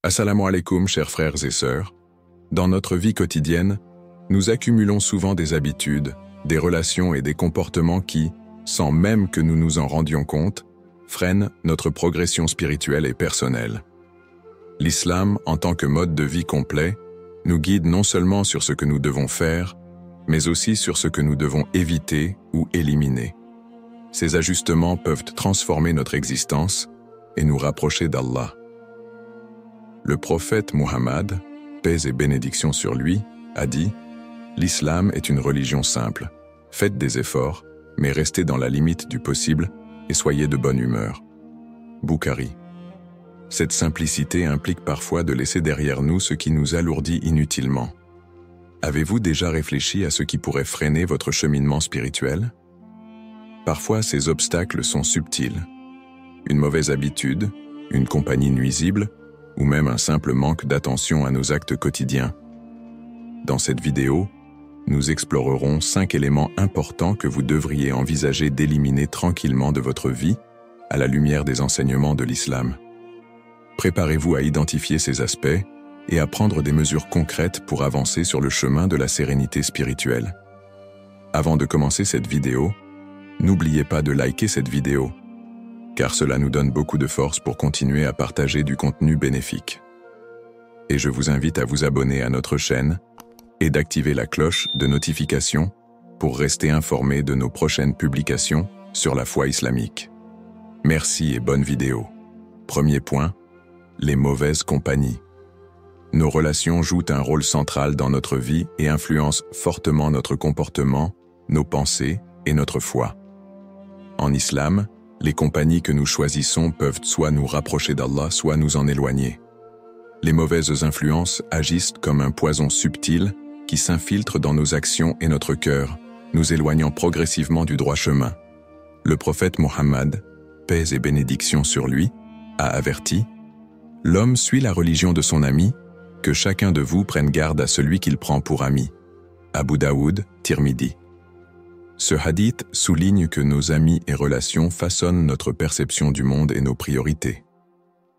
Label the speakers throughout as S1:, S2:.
S1: Assalamu alaikum, chers frères et sœurs. Dans notre vie quotidienne, nous accumulons souvent des habitudes, des relations et des comportements qui, sans même que nous nous en rendions compte, freinent notre progression spirituelle et personnelle. L'islam, en tant que mode de vie complet, nous guide non seulement sur ce que nous devons faire, mais aussi sur ce que nous devons éviter ou éliminer. Ces ajustements peuvent transformer notre existence et nous rapprocher d'Allah. Le prophète Muhammad, paix et bénédiction sur lui, a dit « L'islam est une religion simple. Faites des efforts, mais restez dans la limite du possible et soyez de bonne humeur. » Bukhari. Cette simplicité implique parfois de laisser derrière nous ce qui nous alourdit inutilement. Avez-vous déjà réfléchi à ce qui pourrait freiner votre cheminement spirituel? Parfois, ces obstacles sont subtils. Une mauvaise habitude, une compagnie nuisible, ou même un simple manque d'attention à nos actes quotidiens. Dans cette vidéo, nous explorerons 5 éléments importants que vous devriez envisager d'éliminer tranquillement de votre vie à la lumière des enseignements de l'islam. Préparez-vous à identifier ces aspects et à prendre des mesures concrètes pour avancer sur le chemin de la sérénité spirituelle. Avant de commencer cette vidéo, n'oubliez pas de liker cette vidéo, car cela nous donne beaucoup de force pour continuer à partager du contenu bénéfique. Et je vous invite à vous abonner à notre chaîne et d'activer la cloche de notification pour rester informé de nos prochaines publications sur la foi islamique. Merci et bonne vidéo. Premier point, les mauvaises compagnies. Nos relations jouent un rôle central dans notre vie et influencent fortement notre comportement, nos pensées et notre foi. En islam, les compagnies que nous choisissons peuvent soit nous rapprocher d'Allah, soit nous en éloigner. Les mauvaises influences agissent comme un poison subtil qui s'infiltre dans nos actions et notre cœur, nous éloignant progressivement du droit chemin. Le prophète Muhammad, paix et bénédiction sur lui, a averti « L'homme suit la religion de son ami, que chacun de vous prenne garde à celui qu'il prend pour ami. » Abu Daoud, Tirmidhi. Ce hadith souligne que nos amis et relations façonnent notre perception du monde et nos priorités.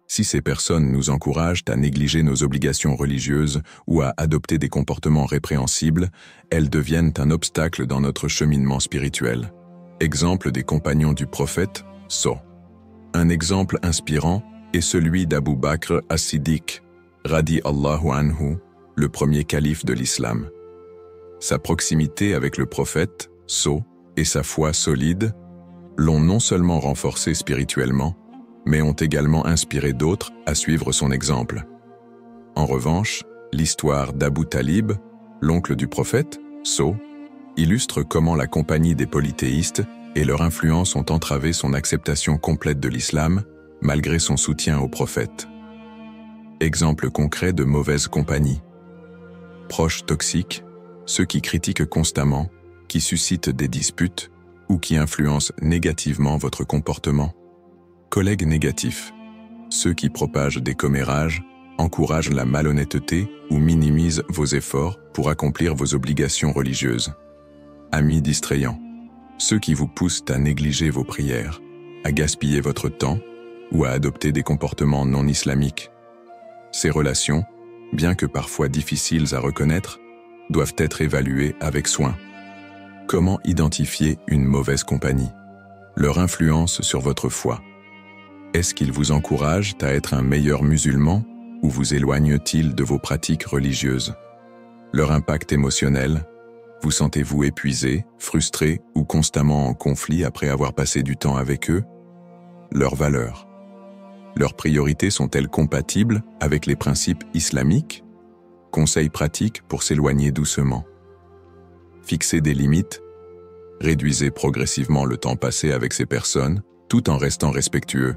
S1: Si ces personnes nous encouragent à négliger nos obligations religieuses ou à adopter des comportements répréhensibles, elles deviennent un obstacle dans notre cheminement spirituel. Exemple des compagnons du prophète, So. Un exemple inspirant est celui d'Abu Bakr as-Siddiq, radi Allahu anhu, le premier calife de l'islam. Sa proximité avec le prophète, So, et sa foi solide, l'ont non seulement renforcé spirituellement, mais ont également inspiré d'autres à suivre son exemple. En revanche, l'histoire d'Abu Talib, l'oncle du prophète, So, illustre comment la compagnie des polythéistes et leur influence ont entravé son acceptation complète de l'islam, malgré son soutien au prophète. Exemple concret de mauvaise compagnie. Proches toxiques, ceux qui critiquent constamment, qui suscitent des disputes ou qui influencent négativement votre comportement. Collègues négatifs, ceux qui propagent des commérages, encouragent la malhonnêteté ou minimisent vos efforts pour accomplir vos obligations religieuses. Amis distrayants, ceux qui vous poussent à négliger vos prières, à gaspiller votre temps ou à adopter des comportements non islamiques. Ces relations, bien que parfois difficiles à reconnaître, doivent être évaluées avec soin. Comment identifier une mauvaise compagnie? Leur influence sur votre foi. Est-ce qu'ils vous encouragent à être un meilleur musulman ou vous éloignent-ils de vos pratiques religieuses? Leur impact émotionnel. Vous sentez-vous épuisé, frustré ou constamment en conflit après avoir passé du temps avec eux? Leurs valeurs. Leurs priorités sont-elles compatibles avec les principes islamiques? Conseils pratiques pour s'éloigner doucement. Fixez des limites. Réduisez progressivement le temps passé avec ces personnes, tout en restant respectueux.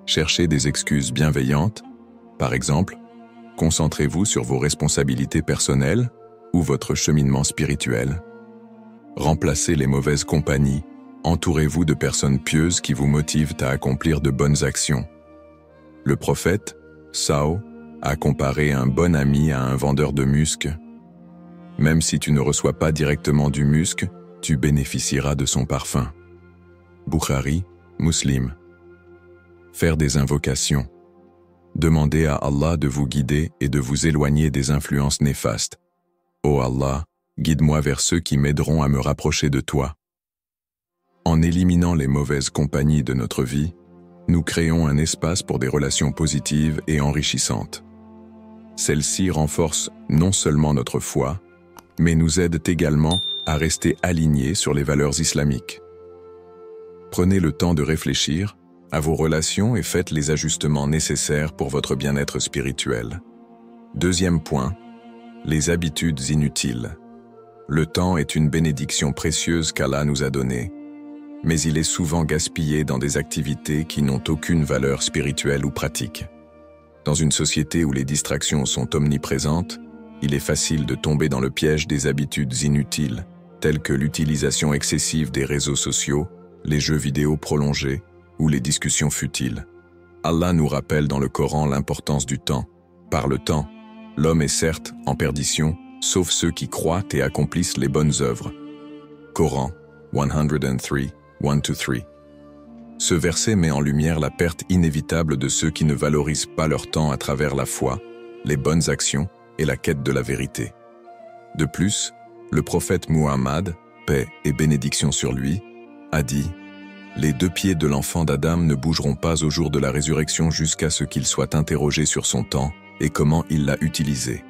S1: Cherchez des excuses bienveillantes. Par exemple, concentrez-vous sur vos responsabilités personnelles ou votre cheminement spirituel. Remplacez les mauvaises compagnies. Entourez-vous de personnes pieuses qui vous motivent à accomplir de bonnes actions. Le prophète, Sao, a comparé un bon ami à un vendeur de musc. Même si tu ne reçois pas directement du musc, tu bénéficieras de son parfum. Bukhari, Muslim. Faire des invocations. Demandez à Allah de vous guider et de vous éloigner des influences néfastes. Ô Allah, guide-moi vers ceux qui m'aideront à me rapprocher de toi. En éliminant les mauvaises compagnies de notre vie, nous créons un espace pour des relations positives et enrichissantes. Celles-ci renforcent non seulement notre foi, mais nous aident également à rester alignés sur les valeurs islamiques. Prenez le temps de réfléchir à vos relations et faites les ajustements nécessaires pour votre bien-être spirituel. Deuxième point, les habitudes inutiles. Le temps est une bénédiction précieuse qu'Allah nous a donnée, mais il est souvent gaspillé dans des activités qui n'ont aucune valeur spirituelle ou pratique. Dans une société où les distractions sont omniprésentes, il est facile de tomber dans le piège des habitudes inutiles, telles que l'utilisation excessive des réseaux sociaux, les jeux vidéo prolongés ou les discussions futiles. Allah nous rappelle dans le Coran l'importance du temps. Par le temps, l'homme est certes en perdition, sauf ceux qui croient et accomplissent les bonnes œuvres. Coran 103, 1-3. Ce verset met en lumière la perte inévitable de ceux qui ne valorisent pas leur temps à travers la foi, les bonnes actions et la quête de la vérité. De plus, le prophète Muhammad, paix et bénédiction sur lui, a dit « Les 2 pieds de l'enfant d'Adam ne bougeront pas au jour de la résurrection jusqu'à ce qu'il soit interrogé sur son temps et comment il l'a utilisé. »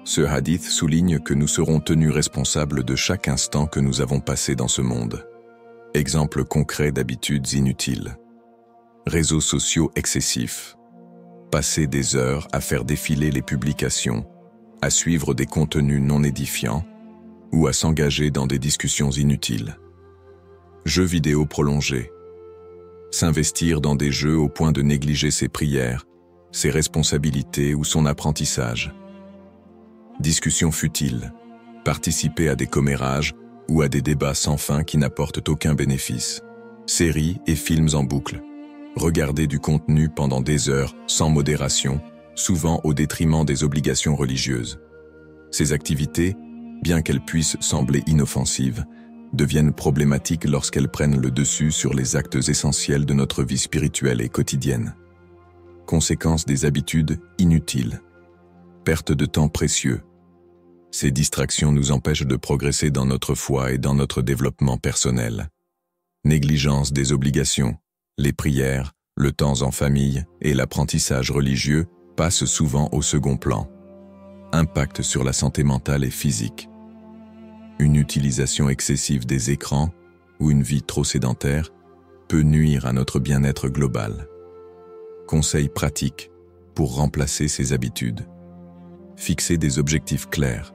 S1: Ce hadith souligne que nous serons tenus responsables de chaque instant que nous avons passé dans ce monde. Exemple concret d'habitudes inutiles. Réseaux sociaux excessifs. Passer des heures à faire défiler les publications, à suivre des contenus non édifiants ou à s'engager dans des discussions inutiles. Jeux vidéo prolongés. S'investir dans des jeux au point de négliger ses prières, ses responsabilités ou son apprentissage. Discussions futiles. Participer à des commérages ou à des débats sans fin qui n'apportent aucun bénéfice. Séries et films en boucle. Regarder du contenu pendant des heures, sans modération, souvent au détriment des obligations religieuses. Ces activités, bien qu'elles puissent sembler inoffensives, deviennent problématiques lorsqu'elles prennent le dessus sur les actes essentiels de notre vie spirituelle et quotidienne. Conséquences des habitudes inutiles. Perte de temps précieux. Ces distractions nous empêchent de progresser dans notre foi et dans notre développement personnel. Négligence des obligations, les prières, le temps en famille et l'apprentissage religieux passent souvent au second plan. Impact sur la santé mentale et physique. Une utilisation excessive des écrans ou une vie trop sédentaire peut nuire à notre bien-être global. Conseils pratiques pour remplacer ces habitudes. Fixez des objectifs clairs.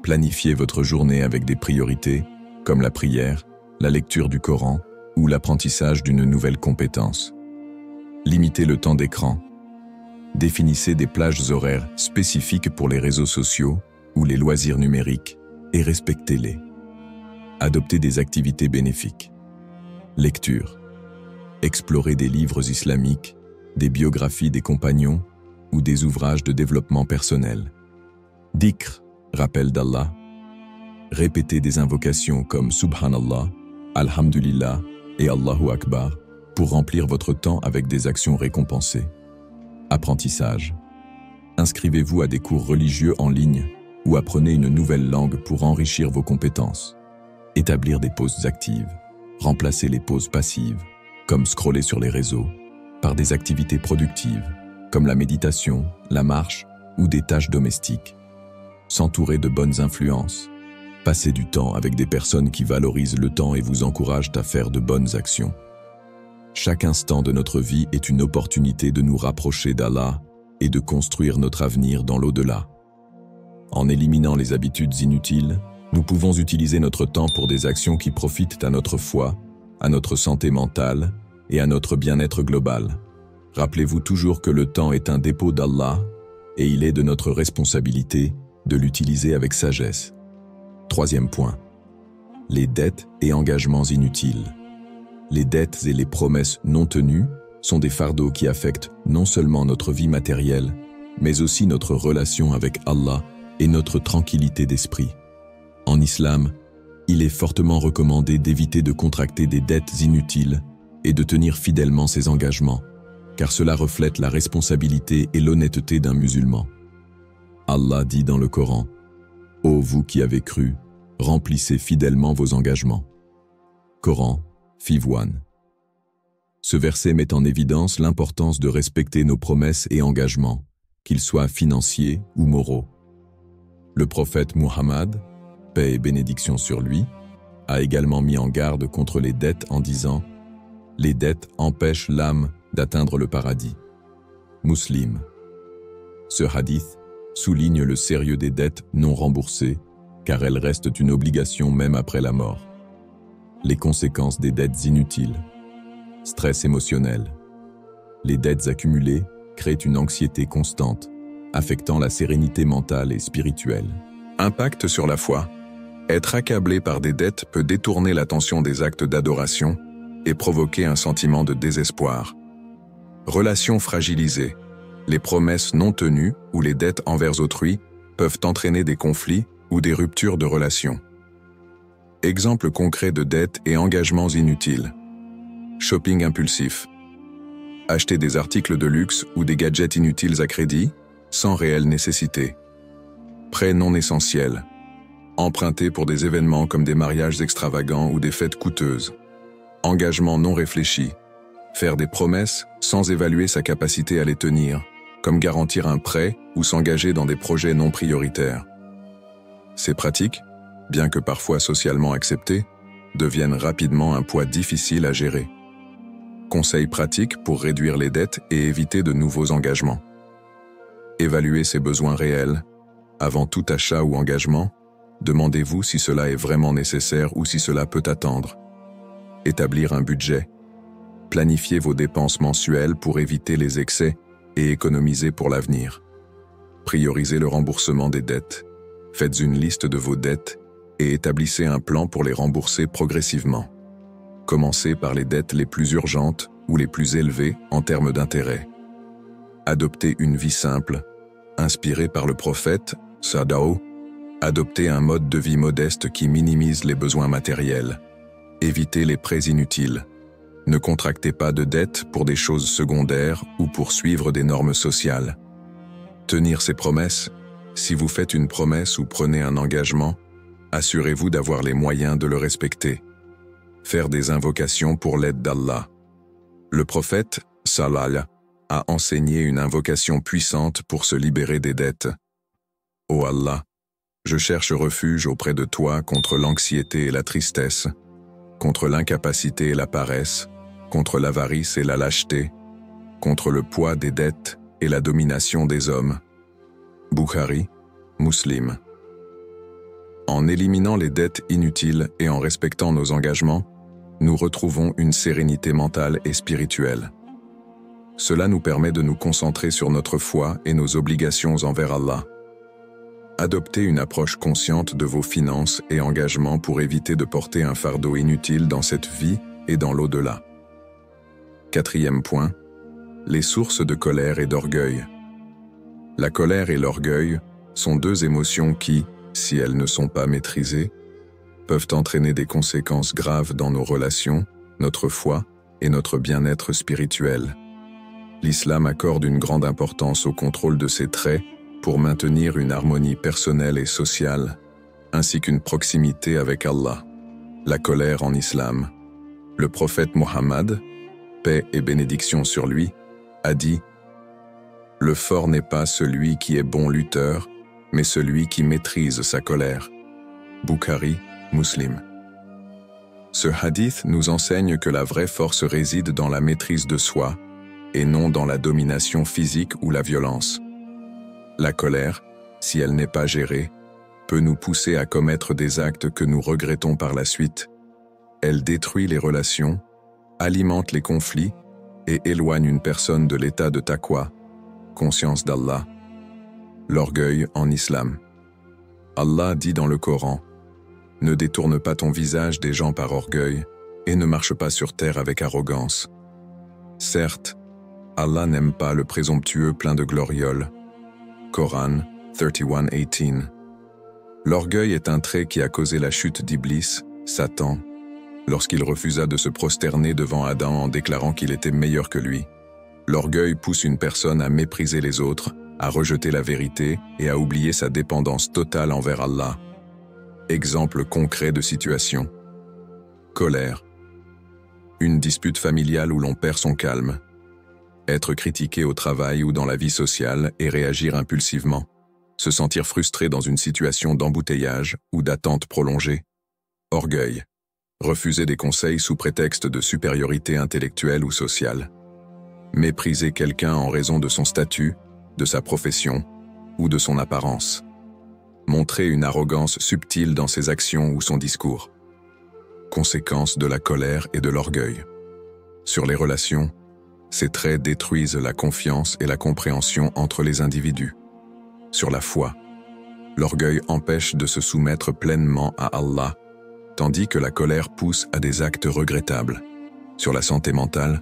S1: Planifiez votre journée avec des priorités, comme la prière, la lecture du Coran ou l'apprentissage d'une nouvelle compétence. Limitez le temps d'écran. Définissez des plages horaires spécifiques pour les réseaux sociaux ou les loisirs numériques et respectez-les. Adoptez des activités bénéfiques. Lecture. Explorez des livres islamiques, des biographies des compagnons ou des ouvrages de développement personnel. Dhikr, rappel d'Allah. Répétez des invocations comme Subhanallah, Alhamdulillah et Allahu Akbar pour remplir votre temps avec des actions récompensées. Apprentissage. Inscrivez-vous à des cours religieux en ligne ou apprenez une nouvelle langue pour enrichir vos compétences. Établir des pauses actives. Remplacez les pauses passives, comme scroller sur les réseaux, par des activités productives, comme la méditation, la marche ou des tâches domestiques. S'entourer de bonnes influences. Passez du temps avec des personnes qui valorisent le temps et vous encouragent à faire de bonnes actions. Chaque instant de notre vie est une opportunité de nous rapprocher d'Allah et de construire notre avenir dans l'au-delà. En éliminant les habitudes inutiles, nous pouvons utiliser notre temps pour des actions qui profitent à notre foi, à notre santé mentale et à notre bien-être global. Rappelez-vous toujours que le temps est un dépôt d'Allah et il est de notre responsabilité de l'utiliser avec sagesse. Troisième point. Les dettes et engagements inutiles. Les dettes et les promesses non tenues sont des fardeaux qui affectent non seulement notre vie matérielle, mais aussi notre relation avec Allah et notre tranquillité d'esprit. En islam, il est fortement recommandé d'éviter de contracter des dettes inutiles et de tenir fidèlement ses engagements.
S2: car cela reflète la responsabilité et l'honnêteté d'un musulman. Allah dit dans le Coran, « Ô vous qui avez cru, remplissez fidèlement vos engagements. » Coran, Fiv 1. Ce verset met en évidence l'importance de respecter nos promesses et engagements, qu'ils soient financiers ou moraux. Le prophète Muhammad, paix et bénédiction sur lui, a également mis en garde contre les dettes en disant « Les dettes empêchent l'âme d'atteindre le paradis. » Muslim. Ce hadith souligne le sérieux des dettes non remboursées, car elles restent une obligation même après la mort. Les conséquences des dettes inutiles. Stress émotionnel. Les dettes accumulées créent une anxiété constante, affectant la sérénité mentale et spirituelle.
S1: Impact sur la foi. Être accablé par des dettes peut détourner l'attention des actes d'adoration et provoquer un sentiment de désespoir. Relations fragilisées. Les promesses non tenues ou les dettes envers autrui peuvent entraîner des conflits ou des ruptures de relations. Exemples concrets de dettes et engagements inutiles. Shopping impulsif. Acheter des articles de luxe ou des gadgets inutiles à crédit, sans réelle nécessité. Prêts non essentiels. Emprunter pour des événements comme des mariages extravagants ou des fêtes coûteuses. Engagement non réfléchi. Faire des promesses sans évaluer sa capacité à les tenir, comme garantir un prêt ou s'engager dans des projets non prioritaires. Ces pratiques, bien que parfois socialement acceptées, deviennent rapidement un poids difficile à gérer. Conseils pratiques pour réduire les dettes et éviter de nouveaux engagements. Évaluez ses besoins réels. Avant tout achat ou engagement, demandez-vous si cela est vraiment nécessaire ou si cela peut attendre. Établir un budget. Planifiez vos dépenses mensuelles pour éviter les excès et économiser pour l'avenir. Priorisez le remboursement des dettes. Faites une liste de vos dettes et établissez un plan pour les rembourser progressivement. Commencez par les dettes les plus urgentes ou les plus élevées en termes d'intérêt. Adoptez une vie simple, inspirée par le prophète, Sadao. Adoptez un mode de vie modeste qui minimise les besoins matériels. Évitez les prêts inutiles. Ne contractez pas de dettes pour des choses secondaires ou pour suivre des normes sociales. Tenir ses promesses. Si vous faites une promesse ou prenez un engagement, assurez-vous d'avoir les moyens de le respecter. Faire des invocations pour l'aide d'Allah. Le prophète, Sallallahu, a enseigné une invocation puissante pour se libérer des dettes. Ô Allah, je cherche refuge auprès de toi contre l'anxiété et la tristesse, contre l'incapacité et la paresse, contre l'avarice et la lâcheté, contre le poids des dettes et la domination des hommes. Bukhari, Muslim. En éliminant les dettes inutiles et en respectant nos engagements, nous retrouvons une sérénité mentale et spirituelle. Cela nous permet de nous concentrer sur notre foi et nos obligations envers Allah. Adoptez une approche consciente de vos finances et engagements pour éviter de porter un fardeau inutile dans cette vie et dans l'au-delà. 4e point, les sources de colère et d'orgueil. La colère et l'orgueil sont deux émotions qui, si elles ne sont pas maîtrisées, peuvent entraîner des conséquences graves dans nos relations, notre foi et notre bien-être spirituel. L'islam accorde une grande importance au contrôle de ces traits pour maintenir une harmonie personnelle et sociale, ainsi qu'une proximité avec Allah. La colère en islam. Le prophète Muhammad, paix et bénédiction sur lui, a dit « Le fort n'est pas celui qui est bon lutteur, mais celui qui maîtrise sa colère. » Bukhari, Muslim. Ce hadith nous enseigne que la vraie force réside dans la maîtrise de soi et non dans la domination physique ou la violence. La colère, si elle n'est pas gérée, peut nous pousser à commettre des actes que nous regrettons par la suite. Elle détruit les relations, alimente les conflits et éloigne une personne de l'état de taqwa, conscience d'Allah. L'orgueil en islam. Allah dit dans le Coran « Ne détourne pas ton visage des gens par orgueil et ne marche pas sur terre avec arrogance. » Certes, Allah n'aime pas le présomptueux plein de glorioles. Coran 31:18. L'orgueil est un trait qui a causé la chute d'Iblis, Satan, lorsqu'il refusa de se prosterner devant Adam en déclarant qu'il était meilleur que lui. L'orgueil pousse une personne à mépriser les autres, à rejeter la vérité et à oublier sa dépendance totale envers Allah. Exemple concret de situation. Colère. Une dispute familiale où l'on perd son calme. Être critiqué au travail ou dans la vie sociale et réagir impulsivement. Se sentir frustré dans une situation d'embouteillage ou d'attente prolongée. Orgueil. Refuser des conseils sous prétexte de supériorité intellectuelle ou sociale. Mépriser quelqu'un en raison de son statut, de sa profession ou de son apparence. Montrer une arrogance subtile dans ses actions ou son discours. Conséquence de la colère et de l'orgueil. Sur les relations, ces traits détruisent la confiance et la compréhension entre les individus. Sur la foi, l'orgueil empêche de se soumettre pleinement à Allah, tandis que la colère pousse à des actes regrettables. Sur la santé mentale,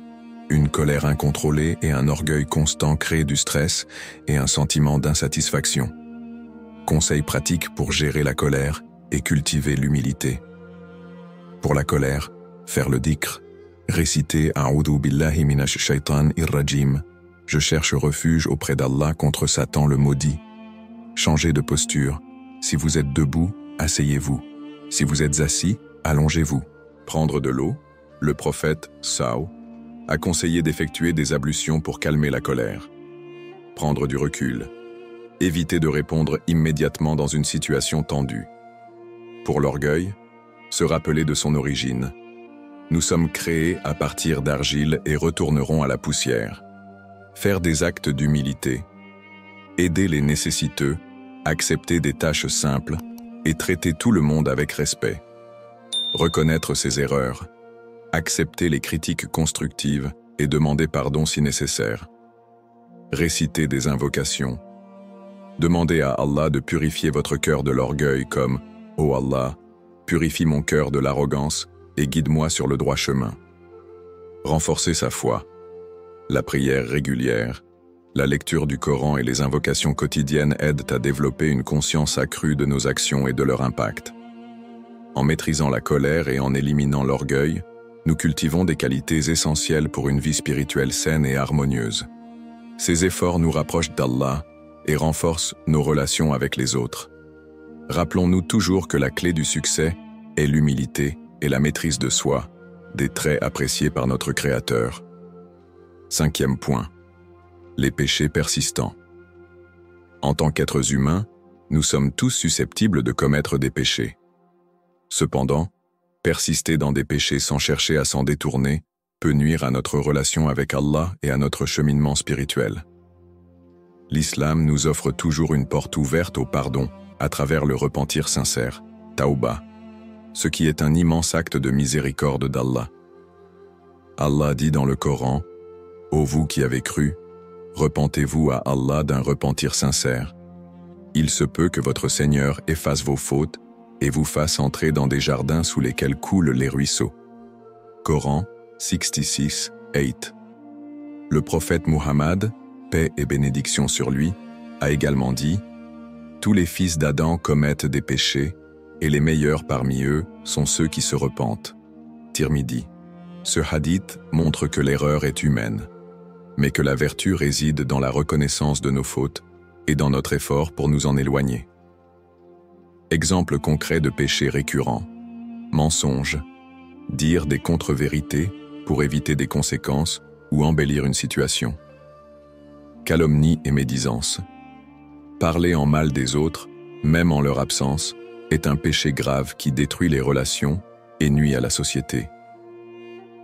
S1: une colère incontrôlée et un orgueil constant créent du stress et un sentiment d'insatisfaction. Conseils pratiques pour gérer la colère et cultiver l'humilité. Pour la colère, faire le dhikr, réciter A'udhu billahi minash shaitan irrajim, je cherche refuge auprès d'Allah contre Satan le maudit. Changez de posture. Si vous êtes debout, asseyez-vous. Si vous êtes assis, allongez-vous. Prendre de l'eau. Le prophète, Saw, a conseillé d'effectuer des ablutions pour calmer la colère. Prendre du recul. Éviter de répondre immédiatement dans une situation tendue. Pour l'orgueil, se rappeler de son origine. Nous sommes créés à partir d'argile et retournerons à la poussière. Faire des actes d'humilité. Aider les nécessiteux, accepter des tâches simples et traiter tout le monde avec respect. Reconnaître ses erreurs. Accepter les critiques constructives et demander pardon si nécessaire. Réciter des invocations. Demandez à Allah de purifier votre cœur de l'orgueil comme « Ô Allah, purifie mon cœur de l'arrogance et guide-moi sur le droit chemin. » Renforcer sa foi. La prière régulière, la lecture du Coran et les invocations quotidiennes aident à développer une conscience accrue de nos actions et de leur impact. En maîtrisant la colère et en éliminant l'orgueil, nous cultivons des qualités essentielles pour une vie spirituelle saine et harmonieuse. Ces efforts nous rapprochent d'Allah et renforcent nos relations avec les autres. Rappelons-nous toujours que la clé du succès est l'humilité et la maîtrise de soi, des traits appréciés par notre Créateur. 5e point. Les péchés persistants. En tant qu'êtres humains, nous sommes tous susceptibles de commettre des péchés. Cependant, persister dans des péchés sans chercher à s'en détourner peut nuire à notre relation avec Allah et à notre cheminement spirituel. L'islam nous offre toujours une porte ouverte au pardon à travers le repentir sincère, Tawbah, ce qui est un immense acte de miséricorde d'Allah. Allah dit dans le Coran, « Ô vous qui avez cru, repentez-vous à Allah d'un repentir sincère. Il se peut que votre Seigneur efface vos fautes et vous fasse entrer dans des jardins sous lesquels coulent les ruisseaux. » Coran 66, 8. Le prophète Muhammad, paix et bénédiction sur lui, a également dit « Tous les fils d'Adam commettent des péchés, et les meilleurs parmi eux sont ceux qui se repentent. » Tirmidhi. Ce hadith montre que l'erreur est humaine, mais que la vertu réside dans la reconnaissance de nos fautes et dans notre effort pour nous en éloigner. Exemple concret de péché récurrent. Mensonge. Dire des contre-vérités pour éviter des conséquences ou embellir une situation. Calomnie et médisance. Parler en mal des autres, même en leur absence, est un péché grave qui détruit les relations et nuit à la société.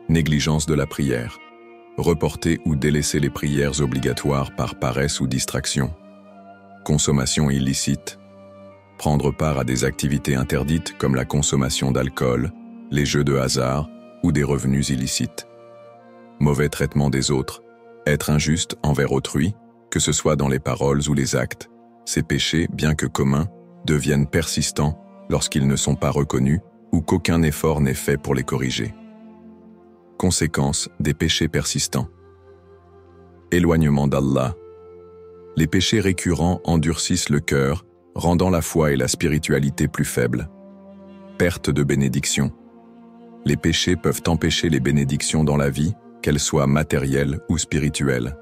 S1: Négligence de la prière. Reporter ou délaisser les prières obligatoires par paresse ou distraction. Consommation illicite. Prendre part à des activités interdites comme la consommation d'alcool, les jeux de hasard ou des revenus illicites. Mauvais traitement des autres. Être injuste envers autrui, que ce soit dans les paroles ou les actes. Ces péchés, bien que communs, deviennent persistants lorsqu'ils ne sont pas reconnus ou qu'aucun effort n'est fait pour les corriger. Conséquences des péchés persistants. Éloignement d'Allah. Les péchés récurrents endurcissent le cœur, rendant la foi et la spiritualité plus faibles. Perte de bénédiction. Les péchés peuvent empêcher les bénédictions dans la vie qu'elles soient matérielles ou spirituelles,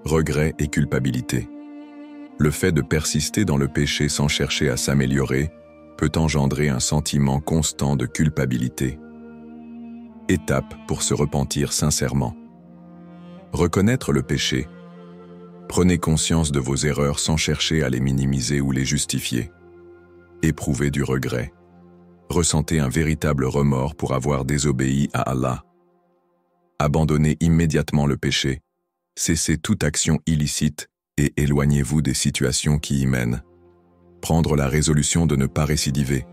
S1: regret et culpabilité. Le fait de persister dans le péché sans chercher à s'améliorer peut engendrer un sentiment constant de culpabilité. Étape pour se repentir sincèrement. Reconnaître le péché. Prenez conscience de vos erreurs sans chercher à les minimiser ou les justifier. Éprouvez du regret. Ressentez un véritable remords pour avoir désobéi à Allah. Abandonnez immédiatement le péché. Cessez toute action illicite et éloignez-vous des situations qui y mènent. Prendre la résolution de ne pas récidiver.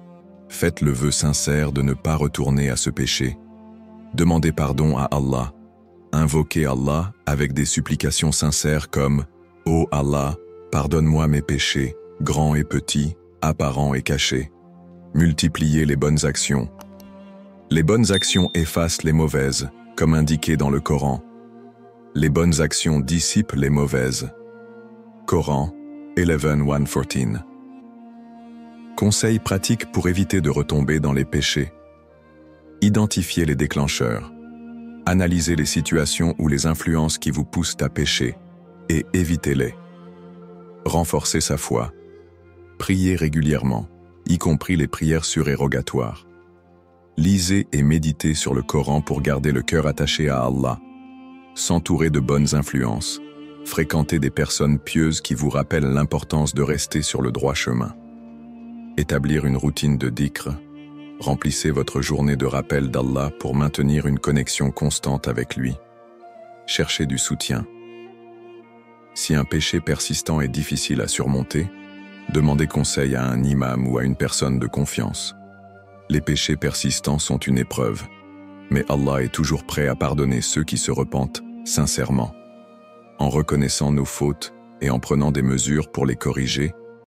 S1: Faites le vœu sincère de ne pas retourner à ce péché. Demandez pardon à Allah. Invoquez Allah avec des supplications sincères comme « Ô Allah, pardonne-moi mes péchés, grands et petits, apparents et cachés. » Multipliez les bonnes actions. Les bonnes actions effacent les mauvaises, comme indiqué dans le Coran. Les bonnes actions dissipent les mauvaises. Coran 11:114. Conseils pratiques pour éviter de retomber dans les péchés. Identifiez les déclencheurs. Analysez les situations ou les influences qui vous poussent à pécher et évitez-les. Renforcez sa foi. Priez régulièrement, y compris les prières surérogatoires. Lisez et méditez sur le Coran pour garder le cœur attaché à Allah. S'entourer de bonnes influences. Fréquentez des personnes pieuses qui vous rappellent l'importance de rester sur le droit chemin. Établir une routine de dhikr. Remplissez votre journée de rappel d'Allah pour maintenir une connexion constante avec lui. Cherchez du soutien. Si un péché persistant est difficile à surmonter, demandez conseil à un imam ou à une personne de confiance. Les péchés persistants sont une épreuve, mais Allah est toujours prêt à pardonner ceux qui se repentent sincèrement. En reconnaissant nos fautes et en prenant des mesures pour les corriger,